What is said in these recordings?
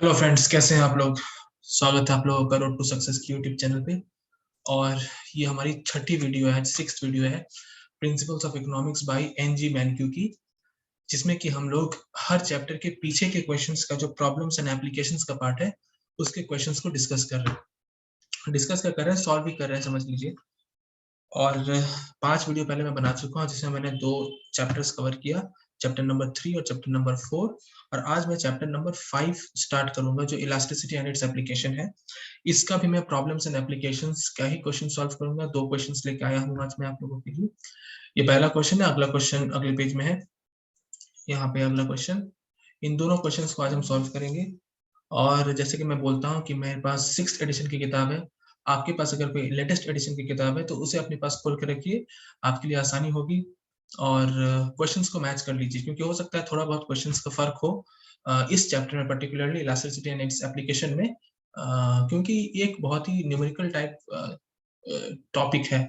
Hello friends, कैसे हैं आप लोग। स्वागत है आप लोगों का रोड टू सक्सेस की यूट्यूब चैनल पे। और ये हमारी छठी वीडियो है, 6th वीडियो है principles of economics by N G Mankiw की, जिसमें कि हम लोग हर चैप्टर के पीछे के क्वेश्चंस का जो प्रॉब्लम्स एंड एप्लीकेशंस का पार्ट है उसके क्वेश्चंस को डिस्कस कर रहे हैं, सॉल्व भी कर रहे हैं, समझ लीजिए। और 5 वीडियो पहले मैं बना चुका हूँ जिसमें मैंने 2 चैप्टर्स कवर किया, चैप्टर नंबर 3 और चैप्टर नंबर 4। और आज मैं चैप्टर नंबर 5 स्टार्ट करूंगा जो इलास्टिसिटी एंड इट्स एप्लीकेशन है। इसका भी मैं प्रॉब्लम्स एंड एप्लीकेशंस का ही क्वेश्चन सॉल्व करूंगा। 2 क्वेश्चंस लेके आया हूँ आज मैं आप लोगों के लिए। ये पहला क्वेश्चन है, अगला क्वेश्चन अगले पेज में है, यहाँ पे अगला क्वेश्चन। इन दोनों क्वेश्चंस को आज हम सॉल्व करेंगे। और जैसे कि मैं बोलता हूँ कि मेरे पास 6th एडिशन की किताब है, आपके पास अगर कोई लेटेस्ट एडिशन की किताब है तो उसे अपने पास खोल के रखिए, आपके लिए आसानी होगी। और क्वेश्चंस को मैच कर लीजिए, क्योंकि हो सकता है थोड़ा बहुत क्वेश्चंस का फर्क हो इस चैप्टर में, particularly elasticity and its application में, क्योंकि ये एक बहुत ही न्यूमेरिकल टाइप टॉपिक है।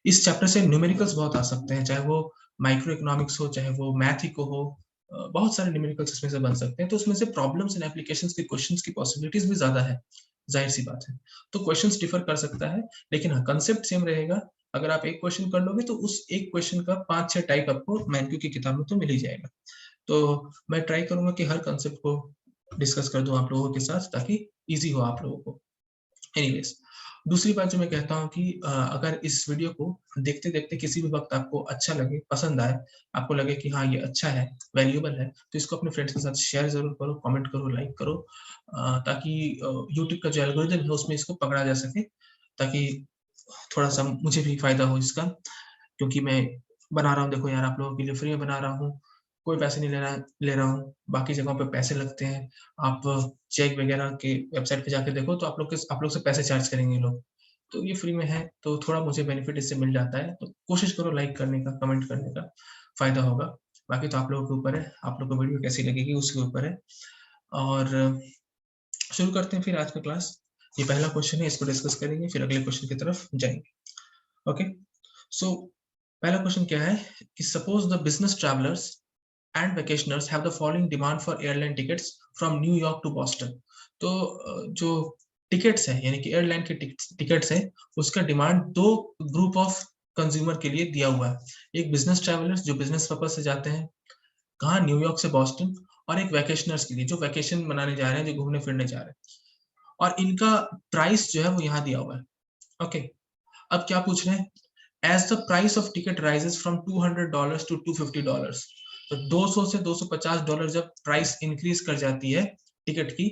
इस चैप्टर से न्यूमेरिकल्स बहुत आ सकते हैं, चाहे वो माइक्रो इकोनॉमिक्स हो, चाहे वो मैथ ही को हो। बहुत सारे न्यूमेरिकल्स इसमें से बन सकते हैं, तो उसमें से प्रॉब्लम्स एंड एप्लीकेशंस के क्वेश्चंस की पॉसिबिलिटीज भी ज्यादा है, जाहिर सी बात है। तो क्वेश्चंस डिफर कर सकता है, लेकिन हाँ, कंसेप्ट सेम रहेगा। अगर आप एक क्वेश्चन कर लोगे तो उस एक क्वेश्चन का 5-6 टाइप आपको मैनक्यू की किताब में तो मिल ही जाएगा। तो मैं ट्राई करूंगा कि हर कंसेप्ट को डिस्कस कर दूं आप लोगों के साथ, ताकि इजी हो आप लोगों को। एनीवेज, दूसरी बात जो मैं कहता हूँ कि अगर इस वीडियो को देखते देखते किसी भी वक्त आपको अच्छा लगे, पसंद आए, आपको लगे कि हाँ ये अच्छा है, वैल्यूएबल है, तो इसको अपने फ्रेंड्स के साथ शेयर जरूर करो, कमेंट करो, लाइक करो, ताकि यूट्यूब का जो एल्गोरिथम है उसमें इसको पकड़ा जा सके, ताकि थोड़ा सा मुझे भी फायदा हो इसका। क्योंकि मैं बना रहा हूँ, देखो यार, आप लोगों के लिए फ्री में बना रहा हूँ, कोई पैसे नहीं ले रहा हूँ। बाकी जगहों पे पैसे लगते हैं, आप चेक वगैरह के वेबसाइट पे जाके देखो तो आप लोग से पैसे चार्ज करेंगे लोग। तो ये फ्री में है तो थोड़ा मुझे बेनिफिट इससे मिल जाता है, तो कोशिश करो लाइक करने का, कमेंट करने का, फायदा होगा। बाकी तो आप लोगों के ऊपर है, आप लोग को वीडियो कैसी लगेगी उसके ऊपर है। और शुरू करते हैं फिर आज का क्लास। ये पहला क्वेश्चन है, इसको डिस्कस करेंगे, फिर अगले क्वेश्चन की तरफ जाएंगे। ओके, सो पहला क्वेश्चन क्या है कि suppose the business travellers and vacationers have the following demand for airline tickets from New York to Boston। तो जो टिकट्स है, यानी कि एयरलाइन के टिकट्स है, उसका डिमांड 2 ग्रुप ऑफ कंज्यूमर के लिए दिया हुआ है। एक बिजनेस ट्रैवलर्स जो बिजनेस पर्पज से जाते हैं, कहाँ, न्यूयॉर्क से बॉस्टन। और एक वैकेशनर्स के लिए जो वैकेशन मनाने जा रहे हैं, जो घूमने फिरने जा रहे हैं। और इनका प्राइस जो है वो यहाँ दिया हुआ है। ओके, अब क्या पूछ रहे हैं, as the price of ticket rises from $200 to $250। तो 200 से $250 जब प्राइस इंक्रीज कर जाती है टिकट की,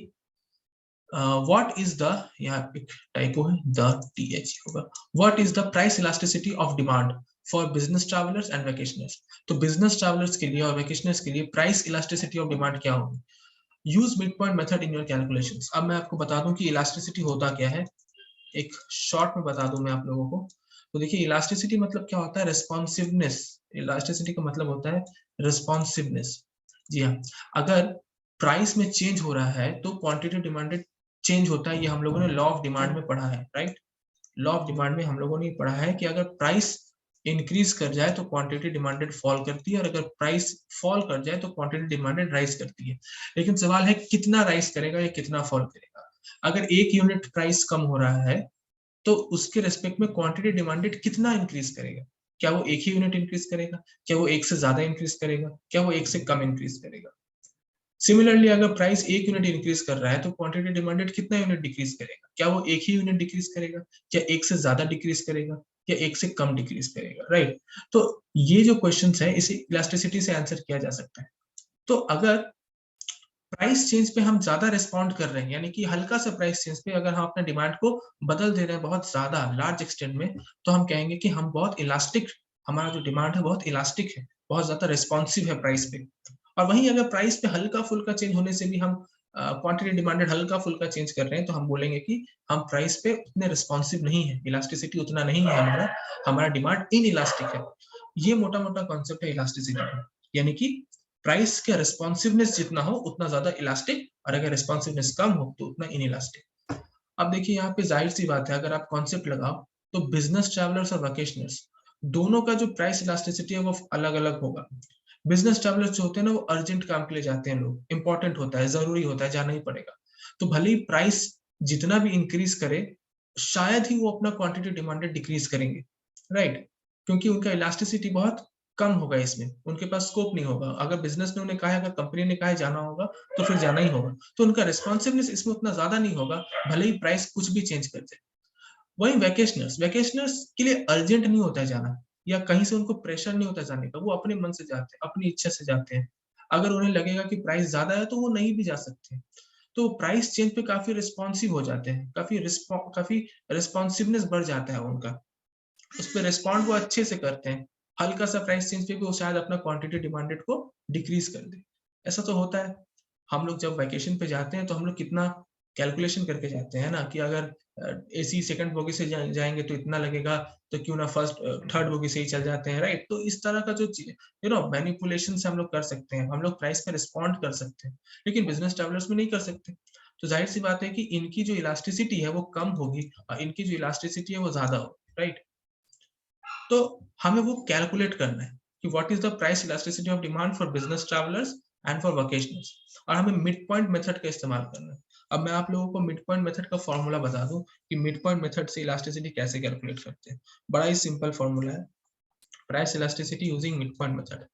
व्हाट इज द, यहाँ एक टाइपो है, द टीएच होगा, what is the price elasticity of demand for business travellers and vacationers. तो बिजनेस ट्रैवलर्स के लिए और वैकेशनर्स के लिए प्राइस इलास्टिसिटी ऑफ डिमांड क्या होगी। Use mid point method in your calculations. अब मैं आपको बता दूं कि इलास्टिसिटी होता क्या है, एक शॉर्ट में बता दूं मैं आप लोगों को। तो देखिए, इलास्टिसिटी मतलब क्या होता है, रेस्पॉन्सिवनेस। इलास्टिसिटी का मतलब होता है रेस्पॉन्सिवनेस। जी हाँ, अगर प्राइस में चेंज हो रहा है तो क्वांटिटी डिमांडेड चेंज होता है। ये हम लोगों ने लॉ ऑफ डिमांड में पढ़ा है, राइट। लॉ ऑफ डिमांड में हम लोगों ने पढ़ा है कि अगर प्राइस इंक्रीज कर जाए तो क्वांटिटी डिमांडेड फॉल करती है, और अगर प्राइस फॉल कर जाए तो क्वांटिटी डिमांडेड राइज करती है। लेकिन सवाल है कितना राइज करेगा या कितना फॉल करेगा। अगर 1 यूनिट प्राइस कम हो रहा है तो उसके रेस्पेक्ट में क्वांटिटी डिमांडेड कितना इंक्रीज करेगा। क्या वो 1 ही यूनिट इंक्रीज करेगा, क्या वो 1 से ज्यादा इंक्रीज करेगा, क्या वो 1 से कम इंक्रीज करेगा। सिमिलरली, अगर प्राइस 1 यूनिट इंक्रीज कर रहा है तो क्वांटिटी डिमांडेड कितना यूनिट डिक्रीज करेगा। क्या वो 1 ही यूनिट डिक्रीज करेगा, क्या 1 से ज्यादा डिक्रीज करेगा, या 1 से कम डिक्रीज करेगा, राइट। तो ये जो क्वेश्चन है इसे इलास्टिसिटी से आंसर किया जा सकता है। तो अगर प्राइस चेंज पे हम ज्यादा रिस्पॉन्ड कर रहे हैं, यानी कि हल्का सा प्राइस चेंज पे अगर हम अपने डिमांड को बदल दे रहे हैं बहुत ज्यादा लार्ज एक्सटेंट में, तो हम कहेंगे कि हम बहुत इलास्टिक, हमारा जो डिमांड है बहुत इलास्टिक है, बहुत ज्यादा रिस्पॉन्सिव है प्राइस पे। और वहीं अगर प्राइस पे हल्का फुल्का चेंज होने से भी हम क्वांटिटी डिमांडेड हल्का फुल्का चेंज कर रहे हैं, तो हम बोलेंगे कि हम प्राइस पे उतने रिस्पॉन्सिव नहीं है, इलास्टिसिटी उतना नहीं है हमारा, हमारा डिमांड इन इलास्टिक है। ये मोटा मोटा कॉन्सेप्ट है इलास्टिसिटी का, यानी कि प्राइस का रिस्पॉन्सिवनेस जितना हो उतना ज्यादा इलास्टिक, और अगर रिस्पॉन्सिवनेस कम हो तो उतना इन इलास्टिक। अब देखिए, यहाँ पे जाहिर सी बात है, अगर आप कॉन्सेप्ट लगाओ तो बिजनेस ट्रैवलर्स और वैकेशनर्स दोनों का जो प्राइस इलास्टिसिटी है वो अलग अलग होगा। बिजनेस ट्रैवलर्स जो होते हैं ना, वो अर्जेंट काम के लिए जाते हैं लोग, इंपॉर्टेंट होता है, जरूरी होता है, जाना ही पड़ेगा। तो भले ही प्राइस जितना भी इंक्रीज करे, शायद ही वो अपना क्वांटिटी डिमांडेड डिक्रीज करेंगे, राइट? क्योंकि उनका इलास्टिसिटी बहुत कम होगा, इसमें उनके पास स्कोप नहीं होगा। अगर बिजनेस ने उन्हें कहा है, अगर कंपनी ने कहा है जाना होगा, तो फिर जाना ही होगा। तो उनका रिस्पॉन्सिवनेस इसमें उतना ज्यादा नहीं होगा, भले ही प्राइस कुछ भी चेंज कर दे। वही वैकेशनर्स के लिए अर्जेंट नहीं होता है जाना, या कहीं से उनको प्रेशर नहीं होता जाने का, वो अपने मन से जाते हैं, अपनी इच्छा से जाते हैं। अगर उन्हें लगेगा कि प्राइस ज्यादा है तो वो नहीं भी जा सकते। तो प्राइस चेंज पे काफी रिस्पॉन्सिव हो जाते हैं, काफी रिस्पॉन्सिवनेस बढ़ जाता है उनका, उस पर रिस्पॉन्ड वो अच्छे से करते हैं। हल्का सा प्राइस चेंज पे भी वो शायद अपना क्वांटिटी डिमांडेड को डिक्रीज कर दे। ऐसा तो होता है। हम लोग जब वैकेशन पे जाते हैं तो हम लोग कितना कैलकुलेशन करके जाते हैं ना, कि अगर एसी सेकंड बोगी से जाएंगे तो इतना लगेगा, तो क्यों ना फर्स्ट थर्ड बोगी से ही चल जाते हैं, राइट? तो इस तरह का जो मैनिपुलेशन से हम लोग कर सकते हैं, हम लोग प्राइस पे रिस्पॉन्ड कर सकते हैं, लेकिन बिजनेस ट्रैवलर्स में नहीं कर सकते। तो जाहिर सी बात है कि इनकी जो इलास्टिसिटी है वो कम होगी और इनकी जो इलास्टिसिटी है वो ज्यादा होगी, राइट? तो हमें वो कैलकुलेट करना है कि what is the price elasticity of demand for business travellers and for vacationers, और हमें मिड पॉइंट मेथड का इस्तेमाल करना है। अब मैं आप लोगों को मिड पॉइंट मेथड का फॉर्मूला बता दूं कि मिड पॉइंट मेथड से इलास्टिसिटी कैसे कैलकुलेट करते हैं। बड़ा ही सिंपल फॉर्मूला है, price elasticity using mid point method.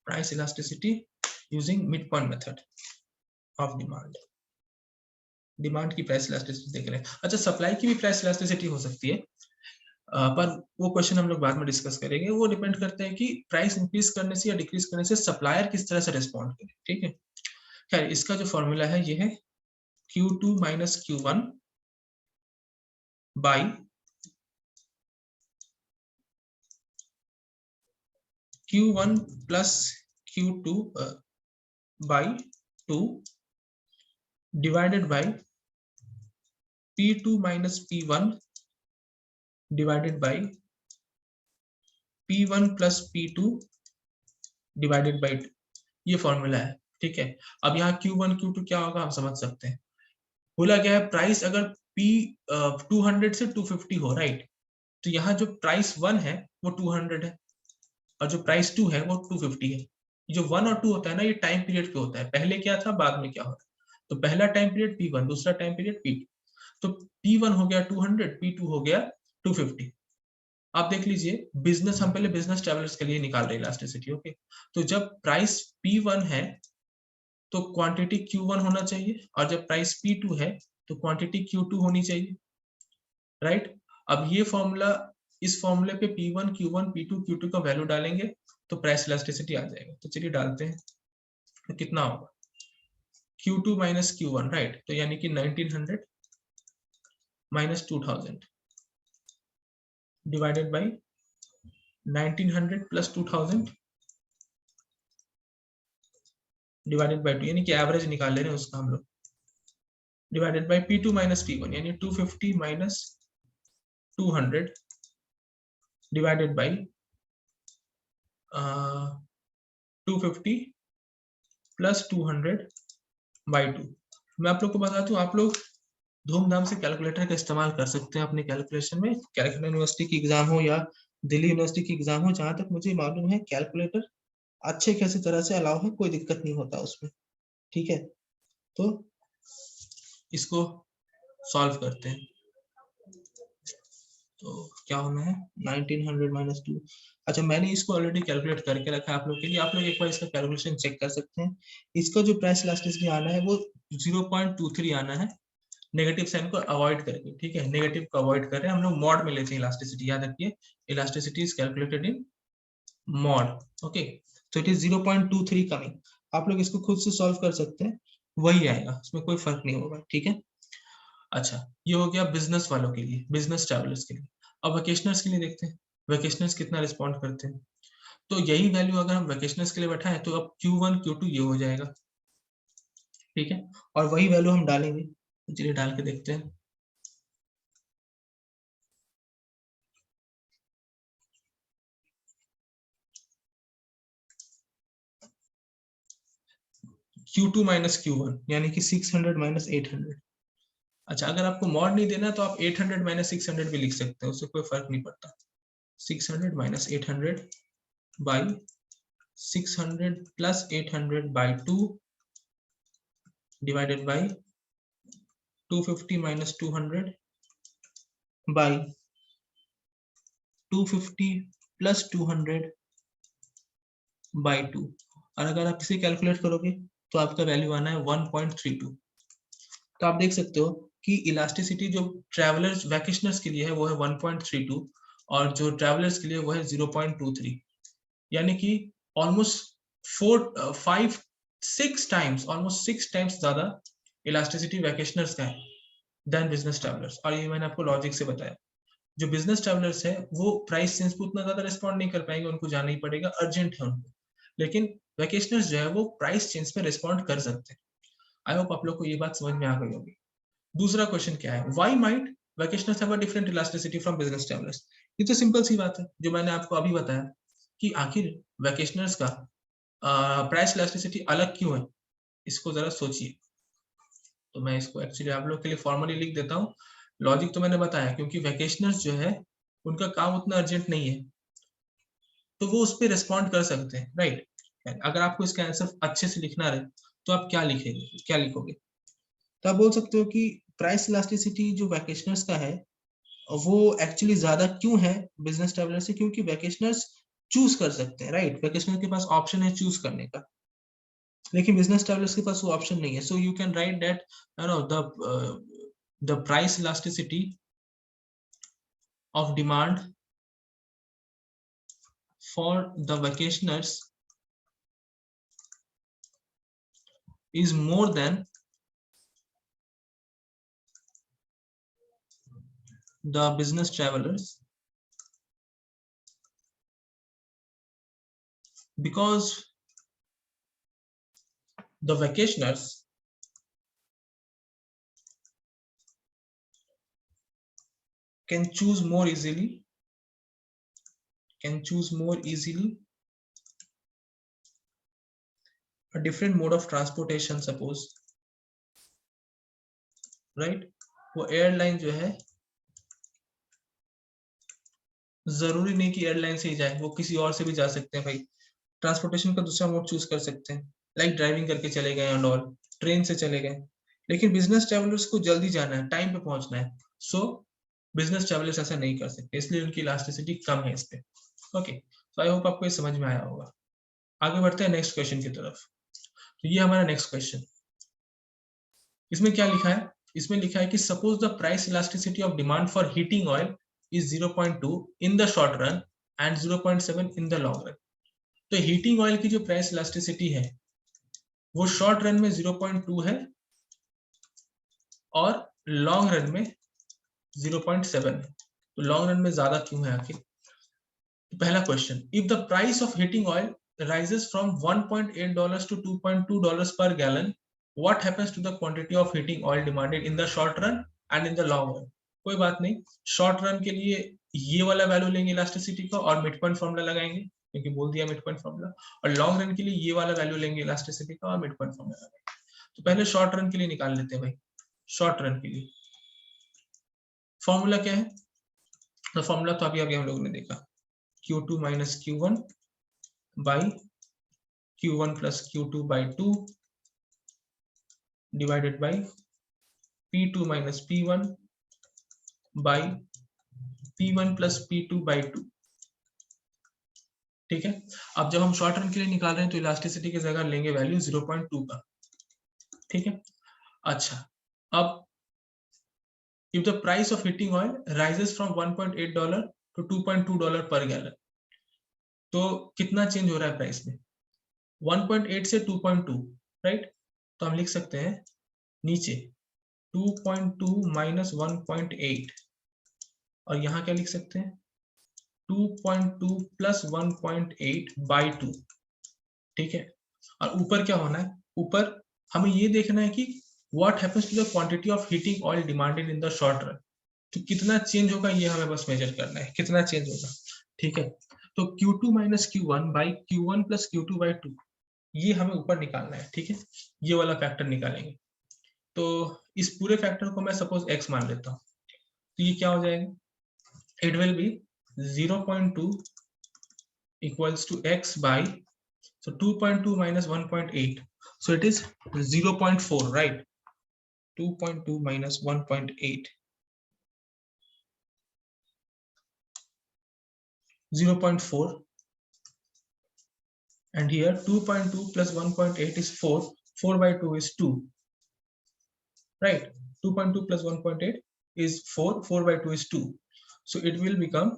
Price elasticity using mid point method of demand की प्राइस इलास्टिसिटी देख रहे हैं। अच्छा, सप्लाई की भी प्राइस इलास्टिसिटी हो सकती है, पर वो क्वेश्चन हम लोग बाद में डिस्कस करेंगे। वो डिपेंड करते हैं कि प्राइस इंक्रीज करने से या डिक्रीज करने से सप्लायर किस तरह से रिस्पॉन्ड करे, ठीक है? खैर, इसका जो फॉर्मूला है ये है Q2 minus Q1 by Q1 plus Q2 by 2 divided by P2 minus P1 divided by P1 plus P2 divided by 2। ये फॉर्मूला है, ठीक है? अब यहाँ Q1 Q2 क्या होगा हम समझ सकते हैं। बोला गया है प्राइस अगर P 200 से 250 हो, राइट? तो यहाँ जो प्राइस 1 है वो 200 है, और जो प्राइस 2 है वो 250 है। जो 1 और 2 होता है ना, ये टाइम पीरियड पे होता है, पहले क्या था बाद में क्या होता है। तो पहला टाइम पीरियड P1, दूसरा टाइम पीरियड P2। तो P1 हो गया 200, P2 हो गया 250। आप देख लीजिए, बिजनेस, हम पहले बिजनेस ट्रैवलर्स के लिए निकाल रहे हैं इलास्टिसिटी, ओके? तो जब प्राइस P1 है तो क्वांटिटी Q1 होना चाहिए, और जब प्राइस P2 है तो क्वांटिटी Q2 होनी चाहिए, राइट? अब ये फॉर्मूला, इस फॉर्मूले पे P1 Q1 P2 Q2 का वैल्यू डालेंगे तो प्राइस इलास्टिसिटी आ जाएगा। तो चलिए डालते हैं, तो कितना होगा Q2 माइनस Q1, राइट? तो यानी कि 1900 minus 2000 divided by 1900 plus 2000 divided by 2, यानी कि एवरेज निकाल ले रहे हैं उसका हम लोग, divided by P2 minus P1, यानी 250 minus 200 divided by 250 plus 200 by 2। मैं आप लोग को बता दूं, आप लोग धूमधाम से कैलकुलेटर का इस्तेमाल कर सकते हैं अपने कैलकुलेशन में। कैलकाटा यूनिवर्सिटी की एग्जाम हो या दिल्ली यूनिवर्सिटी की एग्जाम हो, जहां तक मुझे मालूम है कैलकुलेटर अच्छे खासी तरह से अलाउ है, कोई दिक्कत नहीं होता उसमें, ठीक है? तो इसको सॉल्व करते हैं। तो क्या होना है 1900 माइनस 2। अच्छा, मैंने इसको ऑलरेडी कैलकुलेट करके रखा है आप लोग के लिए, आप लोग एक बार इसका कैलकुलेशन चेक कर सकते हैं। इसका जो प्राइस इलास्टिसिटी आना है वो 0.23 आना है, नेगेटिव साइन को अवॉइड करके, ठीक है? नेगेटिव को अवॉइड कर रहे हैं हम लोग, मॉड में लेते हैं इलास्टिसिटी, याद रखिए elasticity is calculated in mod, okay? तो इट इज 0.23 कमिंग। आप लोग इसको खुद से सॉल्व कर सकते हैं, वही आएगा, इसमें कोई फर्क नहीं होगा, ठीक है? अच्छा, ये हो गया बिजनेस वालों के लिए, बिजनेस ट्रैवलर्स के लिए। अब वेकेशनर्स के लिए देखते हैं, वेकेशनर्स कितना रिस्पॉन्ड करते हैं। तो यही वैल्यू अगर हम वेकेशनर्स के लिए बैठा है तो अब Q1 Q2 ये हो जाएगा, ठीक है? और वही वैल्यू हम डालेंगे, चलिए डाल के देखते हैं। Q2 माइनस Q1 यानी कि 600 माइनस 800। अच्छा, अगर आपको मॉड नहीं देना तो आप 800 माइनस 600 भी लिख सकते हैं, उससे कोई फर्क नहीं पड़ता। 600 minus 800 by 600 plus 800 by 2 divided by 250 minus 200 by 250 plus 200 by 2। और अगर आप इसे कैलकुलेट करोगे तो आपका वैल्यू आना है 1.32। तो आप देख सकते हो कि इलास्टिसिटी जो ट्रैवलर्स वैकेशनर्स के लिए है वो है 1.32 और जो ट्रैवलर्स के लिए वो है 0.23, यानी कि ऑलमोस्ट 6 टाइम्स ज्यादा इलास्टिसिटी वैकेशनर्स का है देन बिजनेस ट्रैवलर्स। और ये मैंने आपको लॉजिक से बताया। जो बिजनेस ट्रैवलर्स है वो प्राइस चेंज पे उतना ज्यादा रिस्पॉन्ड नहीं कर पाएंगे, उनको जाना ही पड़ेगा, अर्जेंट है उनको। लेकिन वैकेशनर्स जो है वो प्राइस चेंज पे रिस्पॉन्ड कर सकते हैं। आई होप आप लोग को ये बात समझ में आ गई होगी। दूसरा क्वेश्चन क्या है, why might vacationers have a different elasticity from business travellers. ये तो सिंपल सी बात है जो मैंने आपको अभी बताया कि आखिर वैकेशनर्स का प्राइस इलास्टिसिटी अलग क्यों है, इसको जरा सोचिए। तो मैं इसको एक्चुअली आप लोग के लिए फॉर्मली लिख देता हूँ। लॉजिक तो मैंने बताया, क्योंकि वैकेशनर्स जो है उनका काम उतना अर्जेंट नहीं है तो वो उस पर रिस्पॉन्ड कर सकते हैं, राइट। अगर आपको इसका आंसर अच्छे से लिखना रहे तो आप क्या लिखोगे? तो आप बोल सकते हो कि प्राइस इलास्टिसिटी जो वैकेशनर्स का है वो एक्चुअली ज्यादा क्यों है बिजनेस ट्रैवलर से, क्योंकि वैकेशनर्स चूज कर सकते हैं, राइट। वैकेशनर के पास ऑप्शन है चूज करने का, लेकिन बिजनेस ट्रैवलर्स के पास वो ऑप्शन नहीं है। So you can write that the price elasticity of demand for the vacationers is more than the business travelers because the vacationers can choose more easily a different mode of transportation, suppose, right। वो airline जो है जरूरी नहीं कि airline से ही जाए, वो किसी और से भी जा सकते हैं भाई। ट्रांसपोर्टेशन का दूसरा मोड चूज कर सकते हैं, लाइक ड्राइविंग करके चले गए एंड ऑल, ट्रेन से चले गए। लेकिन बिजनेस ट्रैवलर्स को जल्दी जाना है, टाइम पे पहुंचना है, सो बिजनेस ट्रैवलर्स ऐसा नहीं कर सकते, इसलिए उनकी इलास्टिसिटी कम है इस पे। ओके, तो आई होप आपको ये समझ में आया होगा। आगे बढ़ते हैं नेक्स्ट क्वेश्चन की तरफ। तो ये हमारा नेक्स्ट क्वेश्चन, इसमें क्या लिखा है? इसमें लिखा है कि suppose the price elasticity of demand for heating oil is 0.2 in the short run and 0.7 in the long run. तो हीटिंग ऑयल की जो प्राइस इलास्टिसिटी है वो शॉर्ट रन में 0.2 है और लॉन्ग रन में 0.7 है। तो लॉन्ग रन में ज्यादा क्यों है आखिर? तो पहला question, if the price of heating oil rises from $1.8 to $2.2 per gallon, what happens to the quantity of heating oil demanded in the short run and in the long run? कोई बात नहीं, शॉर्ट रन के लिए ये वाला value लेंगे elasticity का और मिड पॉइंट फॉर्मूला लगाएंगे, क्योंकि बोल दिया मिड पॉइंट फॉर्मूला। और लॉन्ग रन के लिए ये वाला वैल्यू लेंगे इलास्टिसिटी का और मिड पॉइंट फॉर्मूला लगाएंगे। तो पहले शॉर्ट रन के लिए निकाल लेते हैं भाई। शॉर्ट रन के लिए फॉर्मूला क्या है? तो फॉर्मूला तो अभी हम लोगों ने देखा, Q2 minus Q1 by Q1 plus Q2 by 2 divided by P2 minus P1 by P1 plus P2 by 2। ठीक है, अब जब हम शॉर्ट रन के लिए निकाल रहे हैं तो इलास्टिसिटी की जगह लेंगे वैल्यू 0.2 का। ठीक है, अच्छा, अब if the price of heating oil rises from $1.8 to $2.2 per gallon, तो कितना चेंज हो रहा है प्राइस में? 1.8 से 2.2, राइट। तो हम लिख सकते हैं नीचे 2.2 minus 1.8 और यहाँ क्या लिख सकते हैं 2.2 plus 1.8 by 2। ठीक है, और ऊपर क्या होना है? ऊपर हमें ये देखना है कि what happens to the quantity of heating oil demanded in the short run। तो कितना चेंज होगा ये हमें बस मेजर करना है, कितना चेंज होगा। ठीक है, तो Q2 minus Q1 by Q1 plus Q2 by 2 ये हमें ऊपर निकालना है। ठीक है, ये वाला फैक्टर निकालेंगे। तो इस पूरे फैक्टर को मैं सपोज x मान लेता हूँ, तो ये क्या हो जाएगा? It will be 0.2 equals to x by So 2.2 minus 1.8. So it is 0.4, right? 2.2 minus 1.8. 0.4. And here 2.2 plus 1.8 is 4. 4 by 2 is 2. Right? 2.2 plus 1.8 is 4. 4 by 2 is 2. So it will become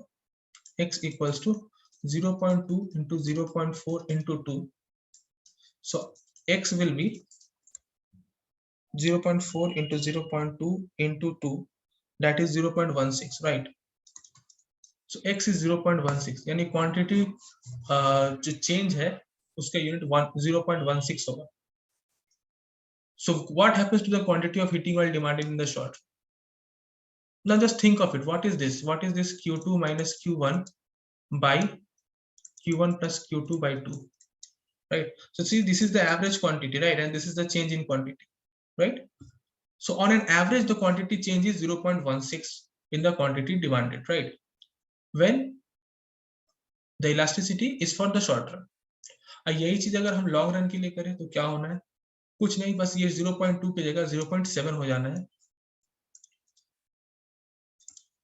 x equals to 0.2 into 0.4 into 2. So x will be 0.4 into 0.2 into 2, that is 0.16, right? So x is 0.16, यानी quantity जो change है उसका unit 0.16 होगा. So what happens to the quantity of heating oil demanded in the short? Now just think of it. What is this? What is this? Q2 minus Q1 by Q1 plus Q2 by 2, right? So see, this is the average quantity, right? And this is the change in quantity, right? So on an average, the quantity change is 0.16 in the quantity demanded, right? When the elasticity is for the short run. यही चीज अगर हम long run के लिए करें तो क्या होना है? कुछ नहीं, बस ये 0.2 की जगह 0.7 हो जाना है.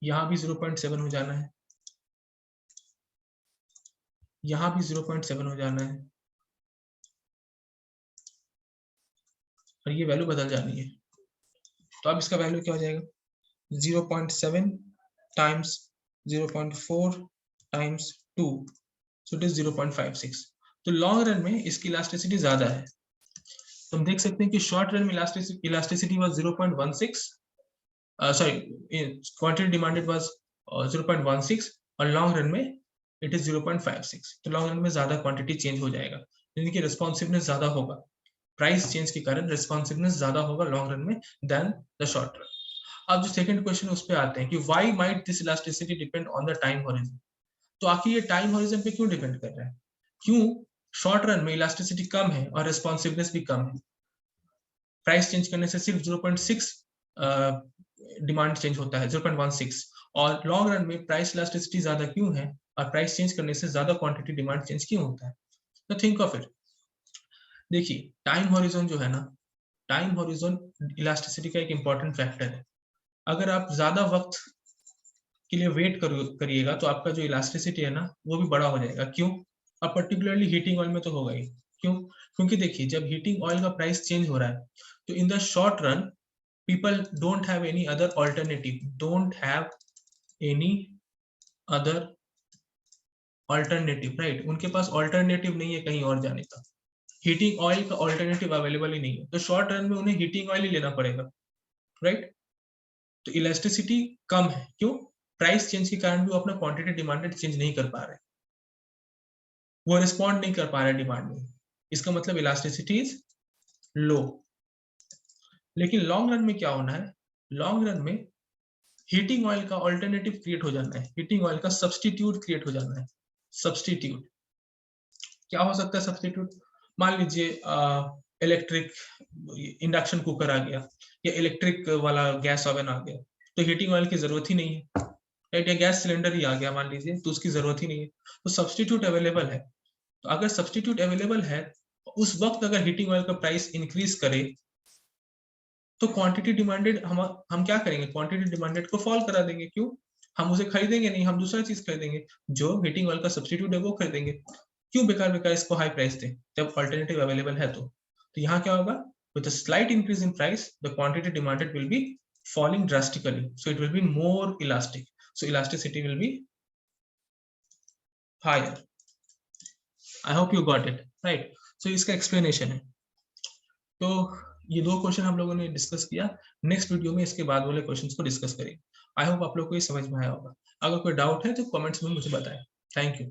यहाँ भी 0.7 हो जाना है. यहाँ भी 0.7 हो जाना है. और ये वैल्यू बदल जानी है. तो अब इसका वैल्यू क्या हो जाएगा? 0.7 times 0.4 times 2, so it is 0.56. तो लॉन्ग रन में इसकी इलास्टिसिटी ज्यादा है. तो हम देख सकते हैं कि शॉर्ट रन में elasticity was 0.16, sorry quantity demanded was 0.16, और लॉन्ग रन में इट इज 0.56. तो लॉन्ग रन में ज्यादा क्वांटिटी चेंज हो जाएगा, यानी कि रिस्पॉन्सिवनेस ज्यादा होगा. प्राइस चेंज के कारण रिस्पॉन्सिवनेस ज्यादा होगा लॉन्ग रन में देन द शॉर्ट रन. अब जो सेकंड क्वेश्चन उस पे आते हैं कि why might this elasticity depend on the time horizon. तो आखिर ये टाइम हॉरिजन पे क्यों डिपेंड कर रहा है? क्यों शॉर्ट रन में इलास्टिसिटी कम है और रिस्पॉन्सिवनेस भी कम है? प्राइस चेंज करने से सिर्फ 0.6 डिमांड चेंज होता है, 0.16, और लॉन्ग रन में प्राइस इलास्टिसिटी ज्यादा क्यों है और प्राइस चेंज करने से ज्यादा क्वांटिटी डिमांड चेंज क्यों होता है? तो थिंक ऑफ इट. देखिए, टाइम हॉरिजन जो है ना, टाइम हॉरिजन इलास्टिसिटी का एक इंपॉर्टेंट फैक्टर है. अगर आप ज्यादा वक्त के लिए वेट करिएगा तो आपका जो इलास्टिसिटी है ना वो भी बड़ा हो जाएगा. क्यों? अब पर्टिकुलरली हीटिंग ऑयल में तो होगा ही. क्यों? क्योंकि देखिए, जब हीटिंग ऑयल का प्राइस चेंज हो रहा है तो in the short run people don't have any other alternative, right? उनके पास ऑल्टरनेटिव नहीं है कहीं और जाने का. हीटिंग ऑयल का ऑल्टरनेटिव अवेलेबल ही नहीं है, तो शॉर्ट रन में उन्हें हीटिंग ऑयल ही लेना पड़ेगा, राइट? तो इलास्टिसिटी कम है. क्यों? प्राइस चेंज के कारण भी वो अपना क्वांटिटी डिमांडेड चेंज नहीं कर पा रहे, वो रिस्पॉन्ड नहीं कर पा रहे डिमांड में. इसका मतलब इलास्टिसिटी इज लो. लेकिन लॉन्ग रन में क्या होना है? लॉन्ग रन में हीटिंग ऑयल का ऑल्टरनेटिव क्रिएट हो जाना है, हीटिंग ऑयल का सब्स्टिट्यूट क्रिएट हो जाना है. सब्स्टिट्यूट क्या हो सकता है? सब्स्टिट्यूट, मान लीजिए इलेक्ट्रिक इंडक्शन कुकर आ गया या इलेक्ट्रिक वाला गैस ओवन आ गया, तो हीटिंग ऑयल की जरूरत ही नहीं है, राइट? या गैस सिलेंडर ही आ गया मान लीजिए, तो उसकी जरूरत ही नहीं है. तो सब्स्टिट्यूट अवेलेबल है. तो अगर सब्स्टिट्यूट अवेलेबल है, उस वक्त अगर हीटिंग ऑयल का प्राइस इंक्रीज करे तो क्वांटिटी डिमांडेड हम क्या करेंगे? क्वांटिटी डिमांडेड को फॉल करा देंगे. क्यों? हम उसे खरीदेंगे नहीं, हम दूसरा चीज खरीदेंगे. जो हीटिंग ऑयल का सब्स्टिट्यूट है वो खरीदेंगे. क्यों बेकार बेकार इसको हाई प्राइस दें जब अल्टरनेटिव अवेलेबल है? तो यहाँ क्या होगा? with a slight increase in price the quantity demanded will be falling drastically, so it will be more elastic, so elasticity will be higher. I hope you got it, right? So इसका explanation है. तो ये दो question हम लोगों ने discuss किया. Next video में इसके बाद वाले क्वेश्चंस को डिस्कस करेंगे. आई होप आप लोग को ये समझ में आया होगा. अगर कोई डाउट है तो कमेंट्स में मुझे बताएं. Thank you.